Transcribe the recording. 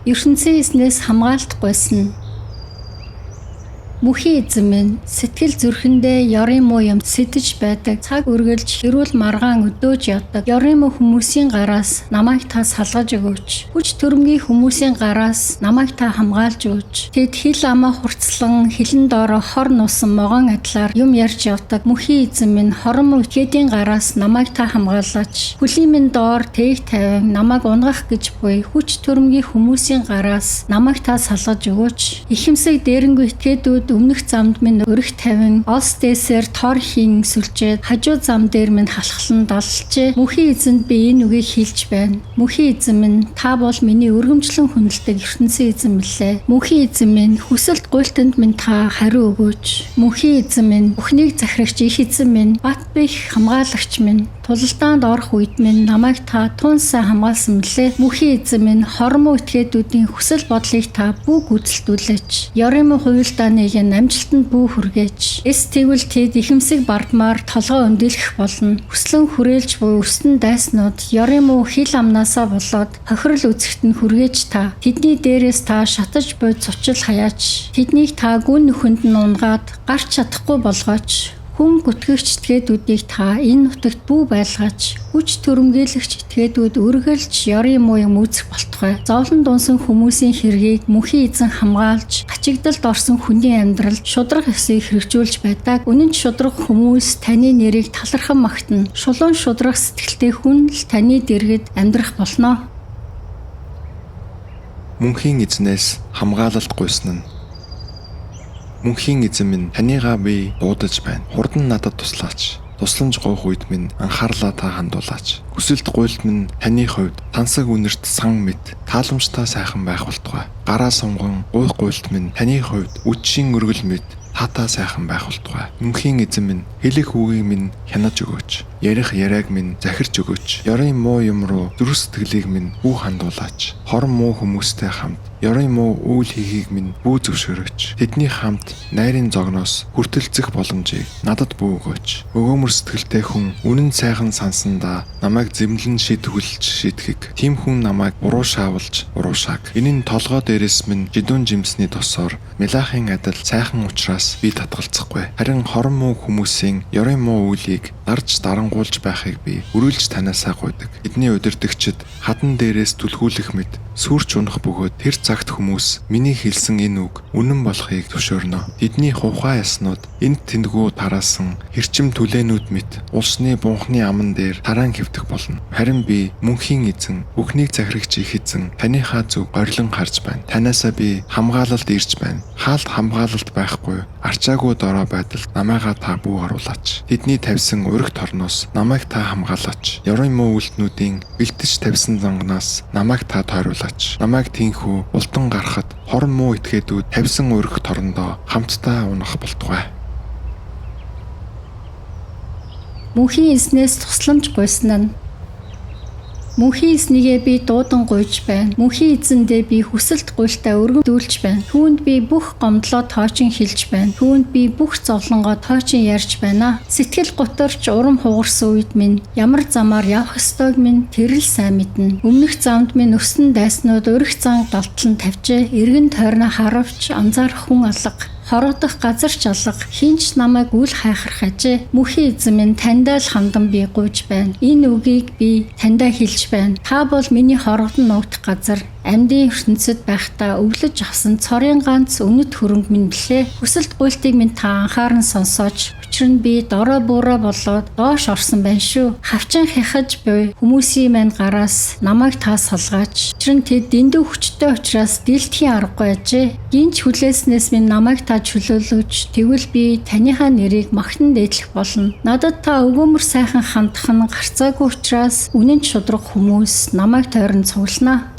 ертөнцийн эзнээс хамгаалт гуйсна. Мөхийн эзэн минь сэтгэл зүрхэндээ ёрын муу юм сэтэж байдаг. Цаг үргэлж хэрүүл маргаан өдөөж явдаг. Ёрын муу хүмүүсийн гараас намайг та салгаж өгөөч. Хүч төрөмгийн хүмүүсийн гараас намайг та хамгаалж өгөөч. Тэд хил амаа хурцлан хилэн доороо хор нуусан могоон адлаар юм ярьж явдаг. Мөхийн эзэн минь хорон муу итгэдийн гараас намайг та хамгаалаач. Хүлийн минь доор тээг тавин намайг унгах гэж буй хүч төрөмгийн хүмүүсийн гараас намайг та салгаж өгөөч. Ихэмсэг дээрэнгүй итгээдүүд өмнөх замд минь өрх тавин олс дээсээр тор хийн сүлжээд хажуу зам дээр минь халахлан даллжээ. Мөхийн эзэнд би энэ үгийг хэлж байна. Мөхийн эзэн минь та бол миний өргөмжлөн хүндэлдэг ертөнцийн эзэн мэлээ. Мөхийн эзэн минь хүсэлт гуйлтанд минь та хариу өгөөч. Мөхийн эзэн минь бүхнийг захирагч их эзэн минь бат бэх хамгаалагч минь тулалдаанд орох үед минь намайг та тунсаа хамгаалсан мэлээ. Мөхийн эзэн минь хормоо итгээдүүдийн хүсэл бодлыг та бүх үзэлдүүлээч. Ёрын муу хуйлдааныг амжилтанд бүү хүргээж. Эс тэгвэл тэд ихэмсэг бардмаар толгой өндөлөх болно. Хүслэн хүрээлж буй өстөн дайснууд ёрын муу хил амнаасаа болоод хохирол үзэгт нь хүргээж та. Тэдний дээрээс та шатаж буй цочил хаяач. Тэднийг та гүн нөхөнд нь унгаад гарч чадахгүй болгооч. Хүн гүтгэгч итгээдүүдийг та энэ нутагт бүү байлгаач. Хүч төрөмгийлэгч итгээдүүд үргэлж ёрын муу юм үүсэх болтугай. Зовлон дунсан хүмүүсийн хэргийг мөхийн эзэн хамгаалж, гачигдалд орсон хүний амьдралд шудраг ёсыг хэрэгжүүлж байдаг. Үнэн ч шудраг хүмүүс таны нэрийг талархан магтана. Шулуун шудраг сэтгэлтэй хүн л таны дэргэд амьдрах болно. Мөнхийн эзнээс хамгаалалт гуйсан нь. Мөнхийн эзэн минь танийгаа би дуудаж байна. Хурдан надад туслаач. Тусламж гоох үед минь анхаарлаа та хандуулаач. Хүсэлт гуйлт минь таны хувьд тансаг үнэрт сан мэд тааламжтай сайхан байх болтугай. Гараа сунган гуйх гуйлт минь таны хувьд үдшийн өргөл мэд таатай сайхан байх болтугай. Мөнхийн эзэн минь хэлэх үгийг минь хянаж өгөөч. Ярих яриаг минь захирч өгөөч. Ёрын муу юм руу зүрх сэтгэлийг минь бүү хандуулаач. Хорон муу хүмүүстэй хамт ёрын муу үйл хийхийг минь бүү зөвшөөрөөч. Тэдний хамт найрын зогноос хүртэлцэх боломжийг надад бүү өгөөч. Өгөөмөр сэтгэлтэй хүн үнэн сайхан сансандаа намайг зэмлэн шийдвэрлэж шийдэхийг. Тим хүн намайг буруу шаавалж уруушааг. Энэ нь толгой дээрээс минь жидүүн жимсний тосоор мелахын адил сайхан учраас би татгалзахгүй. Харин хорон муу хүмүүсийн ёрын муу үйлийг дарж дарангуулж байхыг би өрүүлж танаасаа гуйдаг. Эдний удирдагчид хадан дээрээс түлхүүлэх мэт сүрч унах бөгөөд тэр цагт хүмүүс миний хэлсэн энэ үг үнэн болохыг зөвшөөрнө. Тэдний хувхай яснууд энд тэндгүү тараасан хэрчим түлээнүүд мэт улсны бунхны аман дээр тараан хэвдэх болно. Харин би мөнхийн эзэн бүхнийг захирагч их эзэн таныхаа зүг горилон харж байна. Танаасаа би хамгаалалт ирж байна. Хаалт хамгаалалт байхгүй арчаагүй дорой байдалд намайгаа та бүү оруулаач. Тэдний тавьсан уриг торноос намайг та хамгаалаач. Ёрын муу үлднүүдийн бэлтэж тавьсан зангнаас намайг та тойруулаач. Намайг тийхүү ултан гарахад хорон муу итгээдүүд тавьсан уриг торндоо хамтдаа унах болтугай. Мөнхийн эзнээс тусламж гуйсан нь. Мөнхийн эзнигээ би дуудан гуйж байна. Мөнхийн эзэндээ би хүсэлт гуйлтаа өргөмдүүлж байна. Түүнд би бүх гомдлоо тоочин хэлж байна. Түүнд би бүх зовлонгоо тоочин ярьж байна. Сэтгэл гутарч урам хугарсан үед минь ямар замаар явах ёстойг минь тэр л сайн мэднэ. Өмнөх замд минь өсөн дайснууд урих занг далтлан тавьжээ. Эргэн тойрноо харавч анзаарах хүн алга. Хорогдох газар ч алга. Хинч намайг үл хайхрах ажээ. Мөнхийн эзэн минь таньдаа л хандан би гуйж байна. Энэ үгийг би таньдаа хэлж байна. Та бол миний хорогдон нуугдах газар. Амьдын ертөнцид байхдаа өвлөж авсан цорын ганц үнэт хөрөнгө минь блэ. Хүсэлт гуйлтыг минь та анхааран сонсооч. Учир нь би дорой буураа болоод доош орсон байна шүү. Хавчин хяхаж буй хүмүүсийн мань гараас намайг та салгаач. Учир нь тэд дэндүү хүчтэй учраас дийлдэхийн аргагүй ажээ. Гинч хүлээснээс минь намайг та чөлөөлөөч. Тэгвэл би таныхаа нэрийг магтан дээдлэх болно. Надад та өгөөмөр сайхан хандах нь гарцаагүй учраас үнэн шудраг хүмүүс намайг тойрон цуглана.